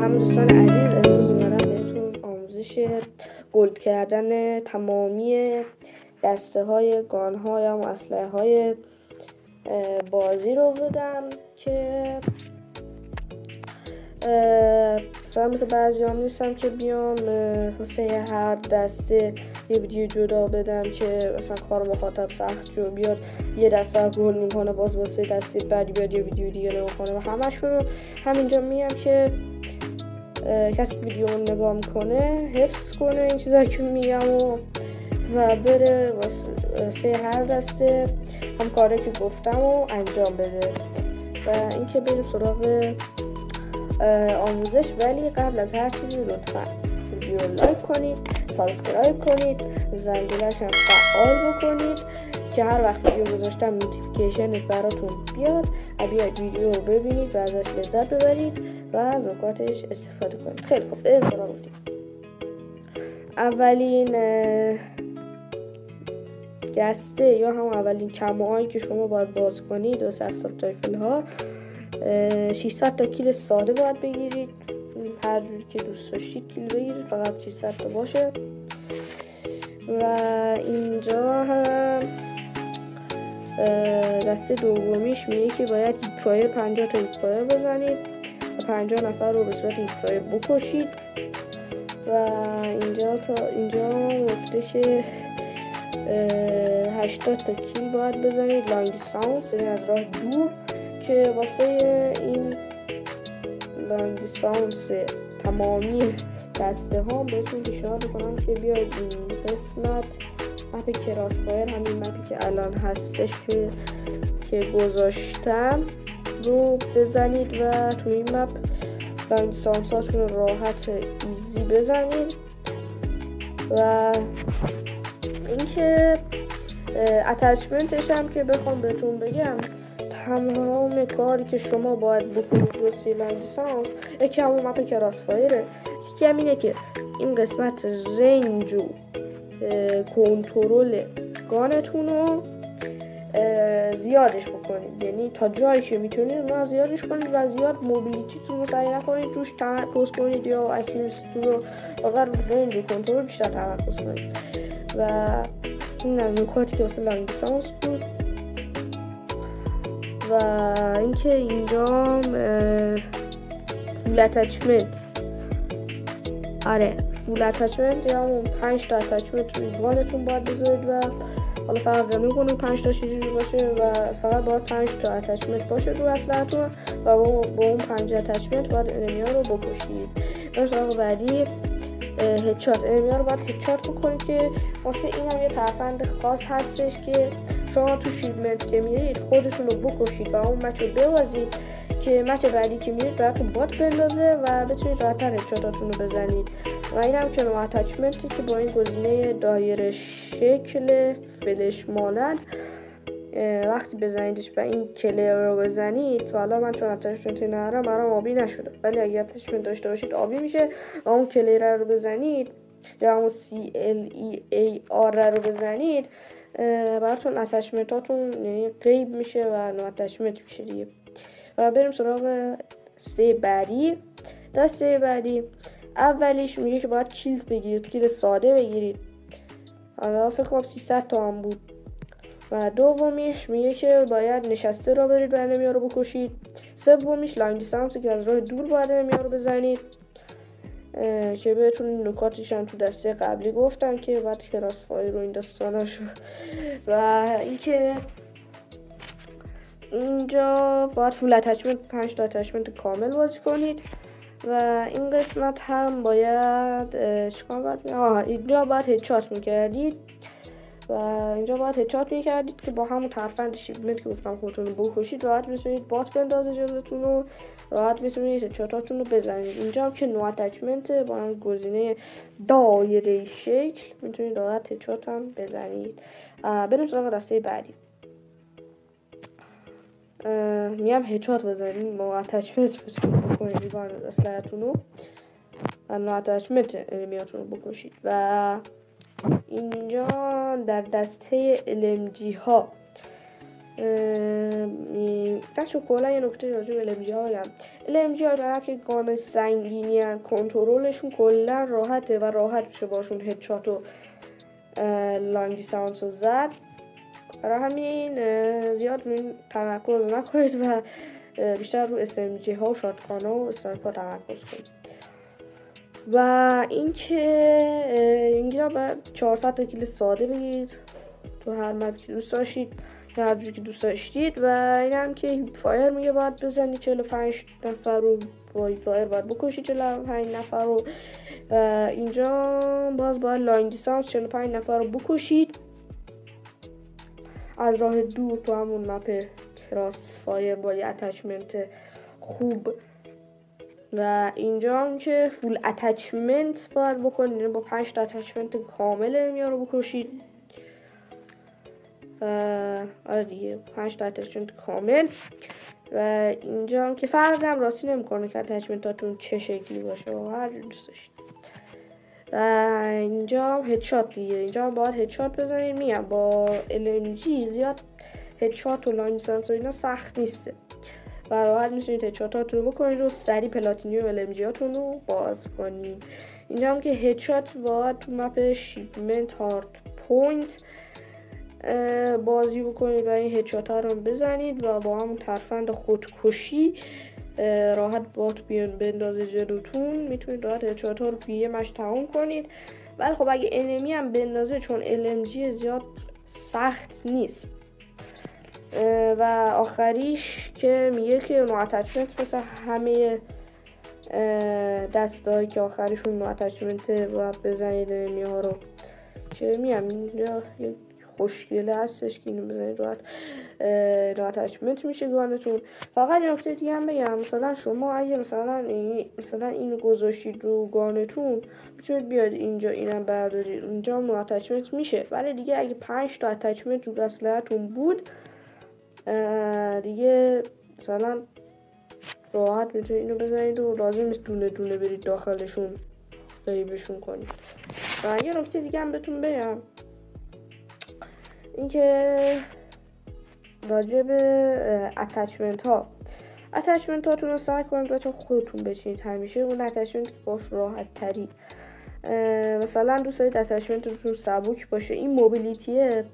سلام دوستان عزیز، امروز اومدم بهتون آموزش گلد کردن تمامی دسته های گان ها یا اسلحه های بازی رو بدم که مثلا مثل بعضی هم نیستم که بیام واسه هر دسته یه ویدیو جدا بدم که مثلا کار مخاطب سخت جو بیاد یه دسته رو گل میکنه باز واسه دسته بعدی بیاد یه ویدیو دیگه نمیکنه و همشون رو همینجا میگم که کسی که ویدیو رو نگاه میکنه حفظ کنه این چیزایی که میگم و بره واسه هر دسته هم کاری که گفتم رو انجام بده و اینکه بریم سراغ آموزش. ولی قبل از هر چیزی لطفا ویدیو لایک کنید، سابسکرایب کنید، زنگولش هم فعال بکنید که هر وقت ویدیو گذاشتم نوتیفیکیشنش براتون بیاد و بیاید ویدیو رو ببینید و ازش لذت ببرید و از نکاتش استفاده کنید. خیلی خوب، بریم سراغ ویدیو. اولین دسته یا هم اولین کموهایی که شما باید باز کنید واسه اسب تایفل ها 600 تا کیل ساده باید بگیرید، هر جوری که دوست داشتید کیل بگیرید، فقط 600 تا باشه. و اینجا هم دسته دومیش میگه که باید هیپفایر 50 تا هیپفایر بزنید و 50 نفر رو به صورت هیپفایر بکشید. و اینجا گفته که 80 تا کیل باید بزنید لانگ دیستانس، یعنی از راه دور، که واسه این لانگ دیستانس تمامی دسته ها بهتون پیشنهاد میکنم که بیاید این قسمت مپ کراسفایر، همین مپی که الان هستش که گذاشتم رو بزنید و توی این مپ لانگ دیستانس هاتون راحت ایزی بزنید. و اینکه اتچمنتش هم که بخوام بهتون بگم، تمام کاری که شما باید بکنید واسه لانگ دیستانس یکی همون مپ کراسفایره، یکی هم اینه که این قسمت رنج و کنترل گانتون رو زیادش بکنید، یعنی تا جایی که میتونید اون زیادش کنید و زیاد موبیلیتیتون رو سعی نکنید روش تمرکز کنید یا اکیوریسیتون رو، فقط رنج و کنترل بیشتر تمرکز کنید. و این از نکاتی که واسه لانگ دیستانس بود. و اینکه اینجا فول اتچمنت، فول اتچمنت یا همون 5 تا اتچمنت روی گانتون باید بذارید و حالا فرق نمی‌کنه 5 تا چجوری باشه و فقط باید 5 تا اتچمنت باشه رو اسلحه‌تون و با اون 5 اتچمنت باید انمی‌ها رو بکشید. مثلا بعدی هدشات، انمی‌ها رو باید هدشات بکنید که واسه این هم یه ترفند خاص هستش که شما تو شیلمنت که میرید خودتون رو بکشید و اون مچ رو ببازید که مچ بعدی که میرید براتون بات بندازه و بتونید راحت‌تر هدشاتاتون رو بزنید. و این هم که نوع اتچمنتی که با این گزینه دایره شکل فلش مانند وقتی بزنیدش و این کلر رو بزنید، که حالا من چون اتچمنتی ندارم برام آبی نشده، ولی اگه اتچمنت داشته باشید آبی میشه و اون کلر رو بزنید یا همون CLEAR رو بزنید براتون اتچمنتاتون یعنی غیب میشه و نوع اتچمنت میشه دیگه. و بریم سراغ دسته بعدی. اولیش میگه که باید کیل بگیرید، کیل ساده بگیرید، حالا فکر کنم 300 تا هم بود. و دومیش میگه که باید نشسته را برید و انمی‌ها رو بکشید. سومیش لانگ دیستانس که از راه دور باید انمی‌ها رو بزنید که بهتون نکاتش هم تو دسته قبلی گفتم که باید کراسفایر رو این داستاناشو. و اینکه اینجا باید فول اتچمنت 5 تا اتچمنت کامل بازی کنید. و این قسمت هم باید اینجا باید هدشات میکردید و اینجا باید هدشات میکردید که با همون ترفند شیلمنت که گفتم خودتون رو بکشید راحت میتونید بات بندازه جلوتون رو، راحت میتونید هدشاتاتون رو بزنید. اینجا هم که نوع اتچمنت با هم گزینه دایره شکل میتونید راحت هدشات هم بزنید. بریم سراغ دسته بعدی. میام هدشات بزنید با اتچمنت بکنید گان اسلحه‌تون رو و نوع اتچمنت انمی‌هاتون رو بکشید. و اینجا در دسته LMG ها بچه کلا یه نکته راجع به LMG ها بگم. LMG ها برای که گان سنگینی هن، کنترلشون کلا راحته و راحت میشه باشون هدشات و لانگ دیستانس رو زد. برای همین زیاد روی این تمرکز نکنید و بیشتر رو SMG ها و شاتگان ها و اسنایپر تمرکز کنید. و اینکه اینجا باید 400 تا کیل ساده بگیرید تو هر مپی که دوست داشتید یا هر جوری که دوست داشتید. و این هم که هیپ فایر میگه باید بزنید 45 نفر رو با هیپ فایر باید بکشید 45 نفر رو. اینجا باز باید لانگ دیستانس 45 نفر رو بکشید از راه دور تو همون مپ کراس فایر با یه اتچمنت خوب. و اینجا هم که فول اتچمنت باید بکنید، با 5 تا اتچمنت کامل میاره بکشید. آره دیگه 5 تا اتچمنت کامل. و اینجا هم که فرق هم راستی نمیکنه که اتچمنتاتون چه شکلی باشه و هر جور دوست داشتید. و اینجا هم هدشات دیگه، اینجا هم باید هدشات بزنید. میگم با LMG زیاد هدشات و لانگ دیستانس و اینا سخت نیسته و راحت میتونید هدشاتاتون رو بکنید و سریع پلاتینیوم LMG هاتون رو باز کنید. اینجا هم که هدشات باید تو مپ شیپمنت هارد پوینت بازی بکنید و این هدشات ها رو بزنید و با همون ترفند خودکشی راحت بات بیان بندازه جلوتون. میتونید راحت هدشات ها رو توی یه مش تموم کنید. ولی خب اگه انمی هم بندازه چون LMG زیاد سخت نیست. و آخریش که میگه که نو اتچمنت مثل همه دستایی که آخریشون نو اتچمنته و بزنید انمی ها رو که میگم اینجا یک خوشگله هستش که اینو بزنید راحت نو اتچمنت میشه گانتون. فقط یه نکته دیگه هم بگم، مثلا شما اگه مثلا اینو گذاشتید رو گانتون میتونید بیاد اینجا اینم بردارید، اینجا نو اتچمنت میشه. ولی دیگه اگه 5 تا اتچمنت رو اسلحه‌تون بود دیگه مثلا راحت میتونید اینو بزنید و لازم نیست دونه دونه برید داخلشون غیبشون کنید. و یه نکته دیگه هم بهتون بگم، اینکه راجع به اتچمنت هاتون رو سعی کنید بچه خودتون بچینید همیشه اون اتچمنت که باش راحت تری. مثلا دوست دارید اتچمنتتون سبک باشه، این موبیلیتیه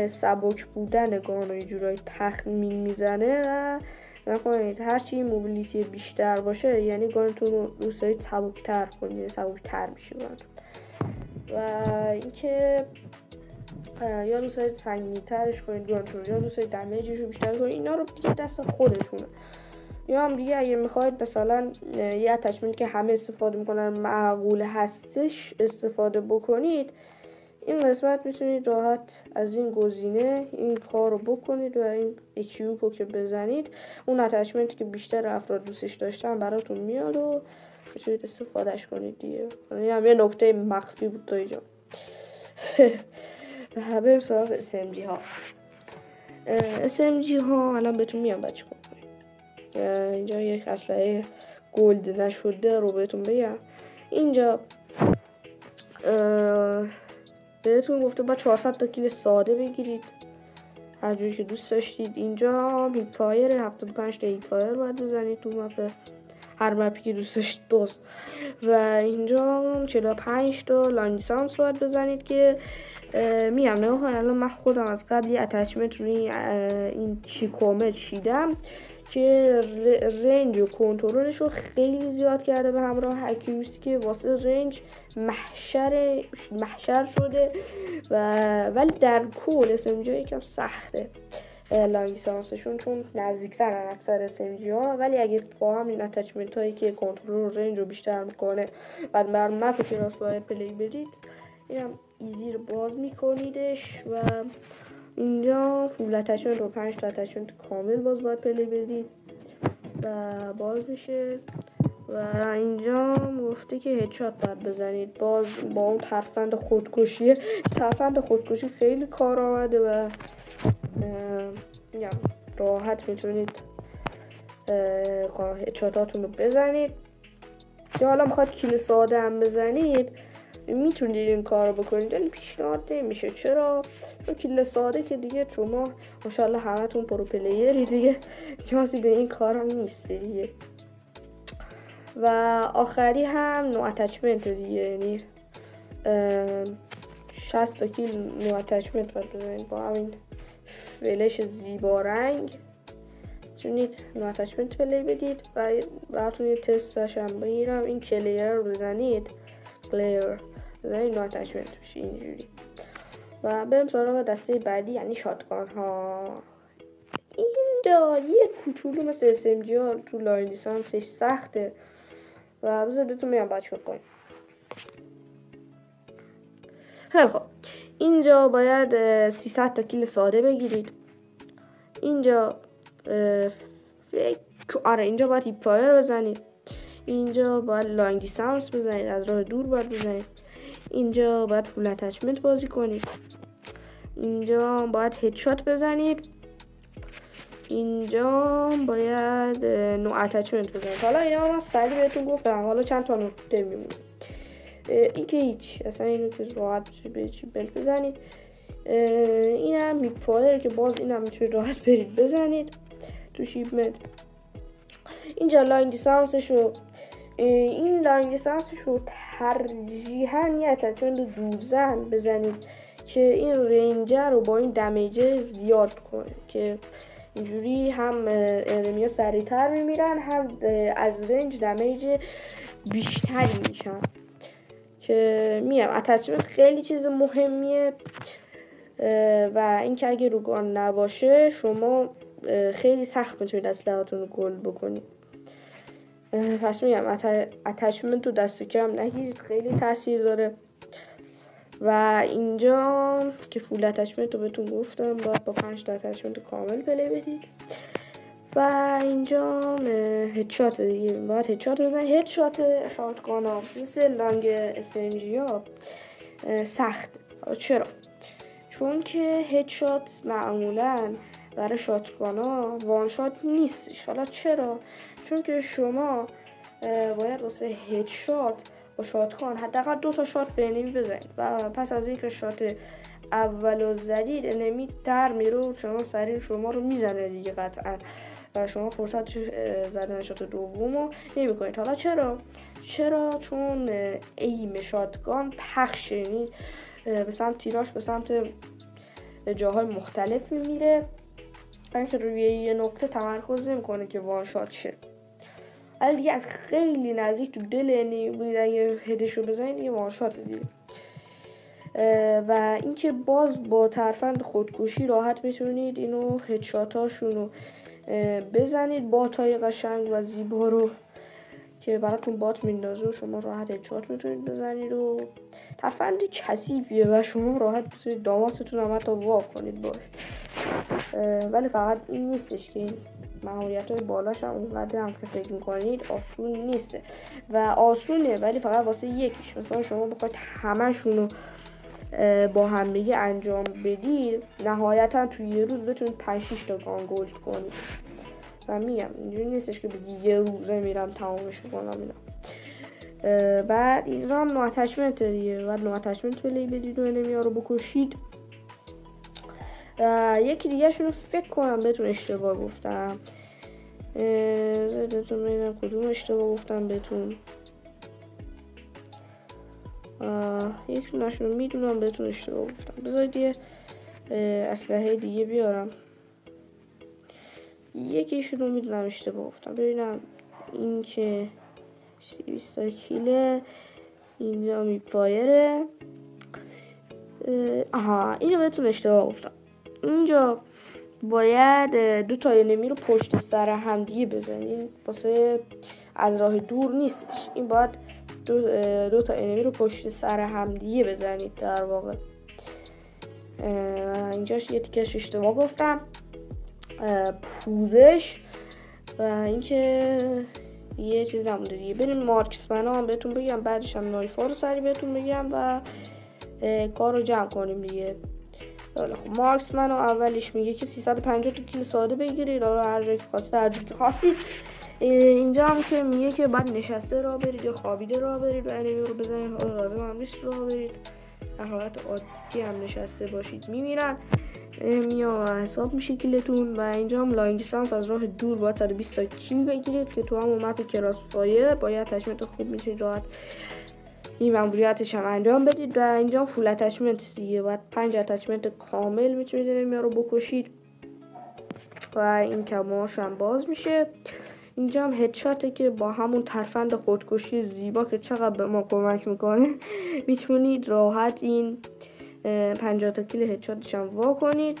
سبک بودن گانو یه جورایی تخمین میزنه و نکنید هرچی موبیلیتی بیشتر باشه یعنی گانتون رو دوست دارید سبکتر کنید، سبکتر میشه گانتون. و اینکه یا دوست دارید سنگین‌ترش کنید گانتون، یا دوست دارید دمیجش رو بیشتر کنید، اینا رو دیگه دست خودتونه. یا هم دیگه اگه میخواید مثلا یه اتچمنت که همه استفاده میکنن معقول هستش استفاده بکنید، این قسمت میتونید راحت از این گزینه این کار رو بکنید و این اکیوپو که بزنید اون اتچمنتی که بیشتر افراد دوستش داشتن براتون میاد و میتونید استفادهش کنید دیگه. این هم یه نکته مخفی بود تا اینجا. بریم سراغ SMG ها. SMG ها الان بهتون میام بچه کنید. اینجا یک اسلحه گلد نشده رو بهتون بگم. اینجا بهتون گفته با 400 تا کیل ساده بگیرید هر جوری که دوست داشتید. اینجا هیپ فایر 75 تا هیپ فایر باید بزنید تو مپ هر مپی که دوست داشتید باز. و اینجا 45 تا لانگ دیستانس باید بزنید که میگم نه الان من خودم از قبلی اتچمنت روی این چیکومه چیدم که رنج و کنترلش رو خیلی زیاد کرده به همراه اکیوسی که واسه رنج محشر شده ولی در کل SMG ها یکم سخته لانگ دیستانسشون چون نزدیک‌ترن اکثر SMG ها. ولی اگه با همین اتچمنت هایی که کنترل و رنج رو بیشتر میکنه بعد بر مپ کراس باید پلی برید اینم ایزی رو باز میکنیدش. و اینجا فول اتچمنت و 5 تا اتچمنت کامل باز باید پلی بدید و باز میشه. و اینجا گفته که هدشات باید بزنید باز با اون ترفند خودکشی خیلی کار آمده و راحت میتونید هدشاتاتون رو بزنید. یا حالا میخواد کیل ساده هم بزنید میتونید این کار رو بکنید، ولی پیشنهاد نمیشه. چرا؟ چون کله ساده که دیگه شما ماشاءالله همتون پرو پلیری دیگه، نیازی به این کار هم نیست دیگه. و آخری هم نو اتچمنت دیگه، یعنی 60 تا کیل نو اتچمنت باید بزنید با همین فلش زیبا رنگ. میتونید نو اتچمنت پلی بدید و براتون یه تست باشم بگیرم. این کلیر رو بزنید، کلیر بزنید، نو اتچمنت بشه اینجوری. و بریم سراغ دسته بعدی، یعنی شاتگان ها. اینجا یه کوچولو مثل SMG ها تو لاین لیسانسش سخته و بذار بهتون میگم باید چیکار کنید. خیلی خب، اینجا باید 300 تا کیل ساده بگیرید. اینجا اینجا باید هیپ فایر بزنید. اینجا باید لانگ دیستنس بزنید، از راه دور باید بزنید. اینجا باید فول اتچمنت بازی کنید. اینجا باید هدشات بزنید. اینجا باید نو اتچمنت بزنید. حالا اینا من سریع بهتون گفتم، حالا چند تا نکته میمونه. این که هیچ، اصلا اینو که راحت بلد بزنید. این هم هیپ فایر که باز این هم میتونید راحت برید بزنید تو شیپمنت. اینجا لاین دیستنسشو، این لاین دیستنسشو ترجیحاً یه اتچمنت دورزن بزنید که این رنجر رو با این دمیج زیاد کنه، که اینجوری هم انیمیا سریعتر میمیرن، هم از رنج دمیج بیشتری میشن. که میگم اتچمنت خیلی چیز مهمیه و اینکه اگه روگان نباشه شما خیلی سخت میتونید اسلحه‌هاتون رو گل بکنید. پس میگم اتچمنت رو دست کم نگیرید، خیلی تاثیر داره. و اینجا که فول اتچمنت رو بهتون گفتم، باید با 5 تا اتچمنت کامل پلی بدید. و اینجا هدشات دیگه، باید هدشات بزنید. هدشات شاتگان ها مثل لانگ SMG ها سخت. چرا؟ چون که هدشات معمولا برای شاتگان ها وان شات نیستش. حالا چرا؟ چون که شما باید واسه هدشات با شاتگان حداقل 2 تا شات به انمی بزنید و پس از اینکه شات اولو زدید انمی در میره و شما سریع شما رو میزنه دیگه قطعا، و شما فرصت زدن شات دومو نمی کنید. حالا چرا؟ چون ایم شاتگان پخشه، یعنی به سمت تیراش به سمت جاهای مختلف میره، اینکه روی یه نقطه تمرکز نمیکنه که وان شات شه. ولی دیگه از خیلی نزدیک تو دل انمی بودید اگه هدشو بزنید دیگه وان شات دیگه. و اینکه باز با ترفند خودکشی راحت میتونید اینو هدشاتاشونو بزنید، باتای قشنگ و زیبا رو که براتون بات میندازه و شما راحت هدشات میتونید بزنید و ترفندی کثیفیه و شما راحت میتونید داماستون هم حتی وا کنید باش. ولی فقط این نیستش که این مهاریت های بالاش هم اونقدر هم که فکر میکنید آسون نیسته و آسونه، ولی فقط واسه یکیش. مثلا شما بخواید همشونو با هم دیگه انجام بدید، نهایتا توی یه روز بتونید 5-6 تا گانگولد کنید. و میگم اینجوری نیستش که بگی یه روزه میرم تمامش میکنم اینا. بعد این هم نو اتچمنت دیگه، بعد نو اتچمنت پلی بدید و انمی ها رو بکشید. یکی دیگه شونو فکر کنم بهتون اشتباه گفتم، زدتون ببینم کدوم اشتباه گفتم بهتون. یک نشون میدونم بهتون اشتباه گفتم. بذارید یه اسلحه دیگه بیارم. یکیشون رو میدونم اشتباه گفتم. ببینم این که 20 کیله، اینجا میپایره. اینو بهتون اشتباه گفتم. اینجا باید 2 تا انمی رو پشت سر هم دیگه بزنید، واسه از راه دور نیستش. این باید 2 تا انمی رو پشت سر هم دیگه بزنید در واقع. اینجاش یه تیکش اشتباه گفتم، پوزش. و اینکه یه چیز نمونده دیگه. بریم مارکسمن هم بهتون بگم، بعدش هم نایفا رو سریع بهتون بگم و کار رو جمع کنیم دیگه. خب مارکسمن رو اولش میگه که 350 تا کیل ساده بگیرید، حالا هر جایی که خواستید اینجا هم که میگه که بعد نشسته راه برید یا خوابیده راه برید و انمی رو بزنید. حالا لازم هم نیست راه برید، در حالت عادی هم نشسته باشید میمیرن. میان حساب میشه کیلتون. و اینجا هم لانگ دیستانس از راه دور باید 120 تا کیل بگیرید که تو همون مپ کراس فایر باید اتچمنت خوب میشه راحت این ماموریتش هم انجام بدید. و اینجا فول اتچمنت دیگه باید 5 اتچمنت کامل میتونید انمی رو بکشید و این کماش هم باز میشه. اینجا هم هدشاته که با همون ترفند خودکشی زیبا که چقدر به ما کمک میکنه میتونید راحت این 50 تا کیل هدشاتش هم وا کنید.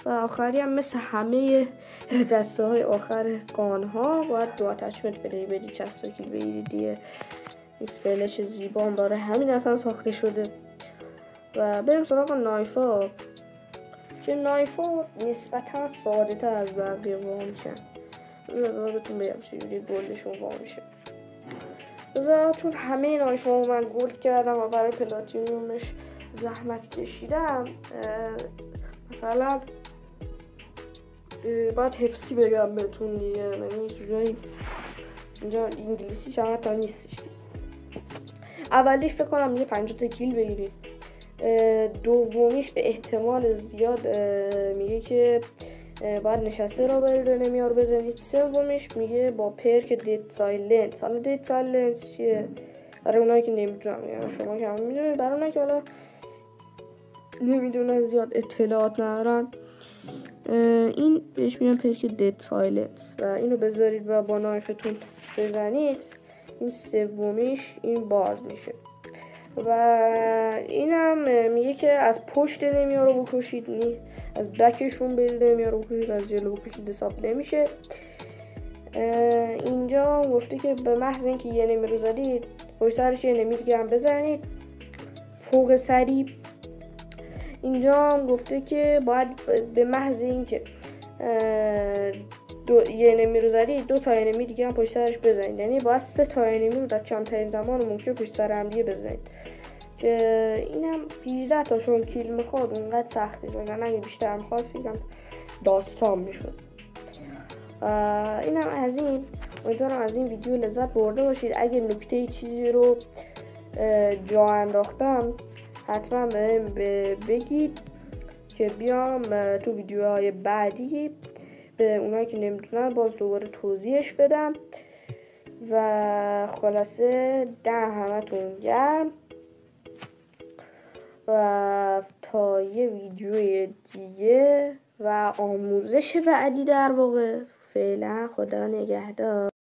و آخری هم مثل همه دسته های آخر گان ها باید 2 اتچمنت بدید 60 تا کیل بگیرید دیگه. این فلش زیبا هم داره همین اصلا ساخته شده. و بریم سراغ نایفا که نایفا نسبتا ساده تر از بقیه وا میشن. بهتون بگم چجوری گلدشون وا میشه. چون همه نایفا من گلد کردم و برای پلاتینیومش زحمت کشیدم، مثلا باید حفظی بگم بهتون دیگه، یعنی جورایی اینجا انگلیسی شما تا نیستش دیگه. اولیش فکر کنم میگه 50 تا کیل بگیرید. دومیش به احتمال زیاد میگه که باید نشسته را برید و نمیار رو بزنید. سومیش میگه با پرک دید سایلنت. حالا دید سایلنت چیه؟ برای اونایی که نمیدونم، یعنی شما که همه میدونید، برای اونایی که حالا نمیدونن زیاد اطلاعات ندارن، این بهش میگن پرک دید سایلنت و اینو بذارید و با نایفتون بزنید. این سومیش این باز میشه. و اینم میگه که از پشت نمیار رو بکشید، از بکشون برید نمیار رو بکشید، از جلو بکشید حساب نمیشه. اینجا گفته که به محض اینکه یه نمی رو زدید پشت سرش یه نمی دیگه هم بزنید فوق سری. اینجا هم گفته که باید به محض اینکه یه انمی رو زدید 2 تا انمی دیگه هم پشت سرش بزنید، یعنی باید 3 تا انمی رو در کمترین زمان ممکن پشت سر هم دیگه بزنید که اینم 18 تاشون کیل میخواد اونقدر سختی وگرنه اگه بیشتر هم خواستید هم داستان میشد. اینم از این. امیدوارم از این ویدیو لذت برده باشید. اگه نکته چیزی رو جا انداختم حتما بهم بگید که بیام تو ویدیوهای بعدی به اونایی که نمیدونن باز دوباره توضیحش بدم. و خلاصه همتون گرم و تا یه ویدیو دیگه و آموزش بعدی در واقع. فعلا خدا نگهدار.